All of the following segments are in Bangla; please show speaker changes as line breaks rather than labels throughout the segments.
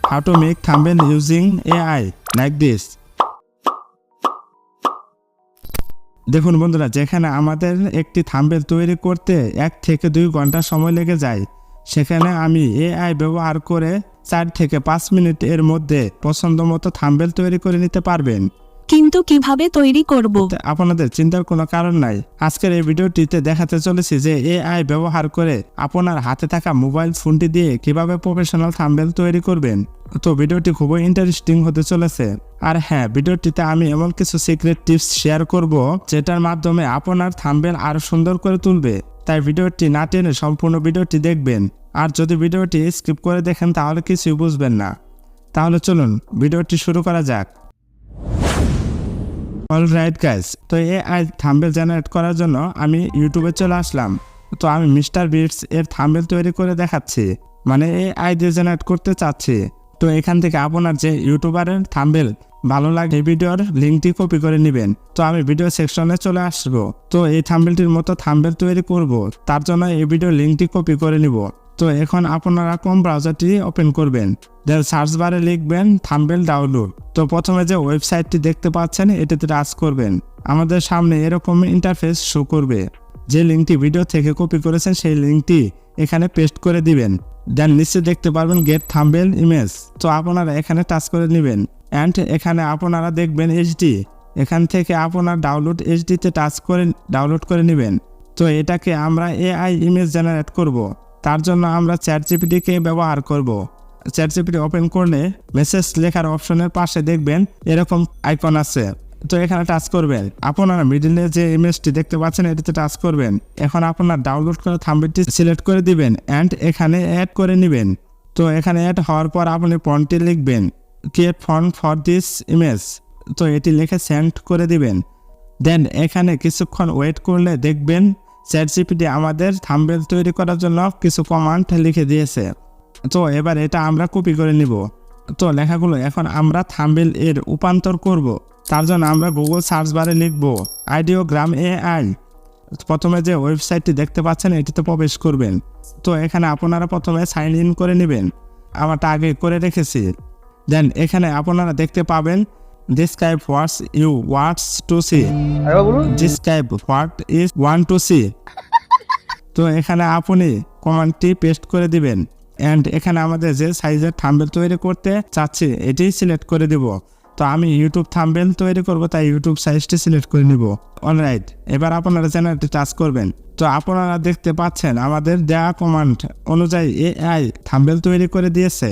how to make thumbnail using AI like this. দেখুন বন্ধুরা, যেখানে আমাদের একটি থাম্বনেল তৈরি করতে 1 থেকে 2 ঘন্টা সময় লেগে যায়, সেখানে আমি AI ব্যবহার করে 4 থেকে 5 মিনিট এর মধ্যে পছন্দমতো থাম্বনেল তৈরি করে নিতে পারবেন।
কিন্তু কিভাবে তৈরি করব?
আপনাদের চিন্তার কোনো কারণ নাই। আজকের এই ভিডিওটিতে দেখাতে চলেছি যে AI ব্যবহার করে আপনার হাতে থাকা মোবাইল ফোনটি দিয়ে কিভাবে প্রফেশনাল থাম্বনেল তৈরি করবেন। তো ভিডিওটি খুবই ইন্টারেস্টিং হতে চলেছে। আর হ্যাঁ, ভিডিওটিতে আমি এমন কিছু সিক্রেট টিপস শেয়ার করব যেটার মাধ্যমে আপনার থাম্বনেল আরো সুন্দর করে তুলবে। তাই ভিডিওটি না টেনে সম্পূর্ণ ভিডিওটি দেখবেন। আর যদি ভিডিওটি স্কিপ করে দেখেন তাহলে কিছুই বুঝবেন না। তাহলে চলুন ভিডিওটি শুরু করা যাক। অলরাইট গাইস, তো AI থাম্বনেল জেনারেট করার জন্য আমি ইউটিউবে চলে আসলাম। তো আমি মিস্টার বিটস এর থাম্বনেল তৈরি করে দেখাচ্ছি, মানে AI দিয়ে জেনারেট করতে চাচ্ছি। তো এখান থেকে আপনার যে ইউটিউবারের থাম্বনেল ভালো লাগে এই ভিডিওর লিঙ্কটি কপি করে নেবেন। তো আমি ভিডিও সেকশনে চলে আসব। তো এই থাম্বনেলটির মতো থাম্বনেল তৈরি করব, তার জন্য এই ভিডিও লিঙ্কটি কপি করে নিব। তো এখন আপনারা কোন ব্রাউজারটি ওপেন করবেন, দেন সার্চ বারে লিখবেন থাম্বনেল ডাউনলোড। তো প্রথমে যে ওয়েবসাইটটি দেখতে পাচ্ছেন এটাতে টাচ করবেন। আমাদের সামনে এরকম ইন্টারফেস শো করবে। যে লিঙ্কটি ভিডিও থেকে কপি করেছেন সেই লিঙ্কটি এখানে পেস্ট করে দিবেন। দেন নিচে দেখতে পারবেন গেট থাম্বনেল ইমেজ। তো আপনারা এখানে টাচ করে নেবেন অ্যান্ড এখানে আপনারা দেখবেন এইচডি। এখান থেকে আপনার ডাউনলোড এইচডিতে টাচ করে ডাউনলোড করে নেবেন। তো এটাকে আমরা AI ইমেজ জেনারেট করব। তার জন্য আমরা চ্যাটজিপিটিকে ব্যবহার করব। চ্যাটজিপিটি ওপেন করলে মেসেজ লেখার অপশনের পাশে দেখবেন এরকম আইকন আছে। তো এখানে টাচ করবেন। আপনারা মিডলে যে ইমেজটি দেখতে পাচ্ছেন এটাতে টাচ করবেন। এখন আপনার ডাউনলোড করা থাম্বনেলটি সিলেক্ট করে দিবেন অ্যান্ড এখানে অ্যাড করে নেবেন। তো এখানে অ্যাড হওয়ার পর আপনি ফন্টটি লিখবেন create font for this image. তো এটি লিখে সেন্ড করে দিবেন। দেন এখানে কিছুক্ষণ ওয়েট করলে দেখবেন চ্যাটজিপিটি আমাদের থাম্বনেল তৈরি করার জন্য কিছু কমান্ড লিখে দিয়েছে। তো এবার এটা আমরা কপি করে নিব। তো লেখাগুলো এখন আমরা থাম্বনেল এর রূপান্তর করব। তার জন্য আমরা গুগল সার্চ বারে লিখব আইডিওগ্রাম AI। প্রথমে যে ওয়েবসাইটটি দেখতে পাচ্ছেন এটিতে প্রবেশ করবেন। তো এখানে আপনারা প্রথমে সাইন ইন করে নেবেন, আমারটা আগে করে রেখেছি। দেন এখানে আপনারা দেখতে পাবেন describe what you want to see, describe what is want to see। তো এখানে আপনি কমান্ডটি পেস্ট করে দিবেন অ্যান্ড এখানে আমাদের যে সাইজের থাম্বনেল তৈরি করতে চাচ্ছি এটি সিলেক্ট করে দিব। তো আমি ইউটিউব থাম্বনেল তৈরি করব, তাই ইউটিউব সাইজটি সিলেক্ট করে নিব। অলরাইট, এবার আপনারা জেনারেটে টাচ করবেন। তো আপনারা দেখতে পাচ্ছেন আমাদের দেওয়া কমান্ড অনুযায়ী AI থাম্বনেল তৈরি করে দিয়েছে।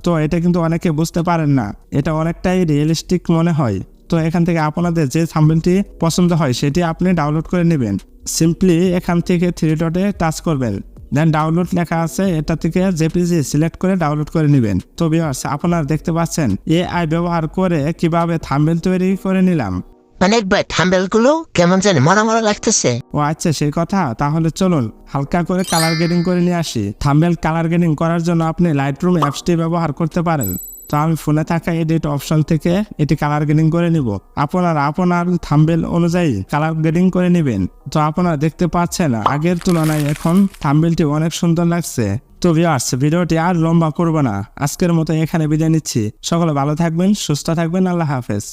তো এটা কিন্তু অনেকে বুঝতে পারেন না, এটা অনেকটাই রিয়েলিস্টিক মনে হয়। তো এখান থেকে আপনাদের যে থাম্বনেলটি পছন্দ হয় সেটি আপনি ডাউনলোড করে নেবেন। সিম্পলি এখান থেকে 3 ডটে টাচ করবেন, দেন ডাউনলোড লেখা আছে, এটা থেকে জেপিজি সিলেক্ট করে ডাউনলোড করে নেবেন। তো ভিউয়ার্স, আপনারা দেখতে পাচ্ছেন AI ব্যবহার করে কিভাবে থাম্বনেল তৈরি করে নিলাম।
অনেক ভাই থাম্বনেল গুলো কেমন জানি মরা মরা লাগতেছে।
ও আচ্ছা, সেই কথা। তাহলে চলুন হালকা করে কালার গ্রেডিং করে নিয়ে আসি। থাম্বনেল কালার গ্রেডিং করার জন্য আপনি লাইটরুম অ্যাপসটি ব্যবহার করতে পারেন। তো আমি ফোনে থাকা এডিট অপশন থেকে এটি কালার গ্রেডিং করে নিব। আপনার থাম্বনেল অনুযায়ী কালার গ্রেডিং করে নেবেন। তো আপনারা দেখতে পাচ্ছেন আগের তুলনায় এখন থাম্বনেলটি অনেক সুন্দর লাগছে। তো ভিউয়ার্স, ভিডিওটি আর লম্বা করব না, আজকের মতো এখানে বিদায় নিচ্ছি। সকলে ভালো থাকবেন, সুস্থ থাকবেন, আল্লাহ হাফেজ।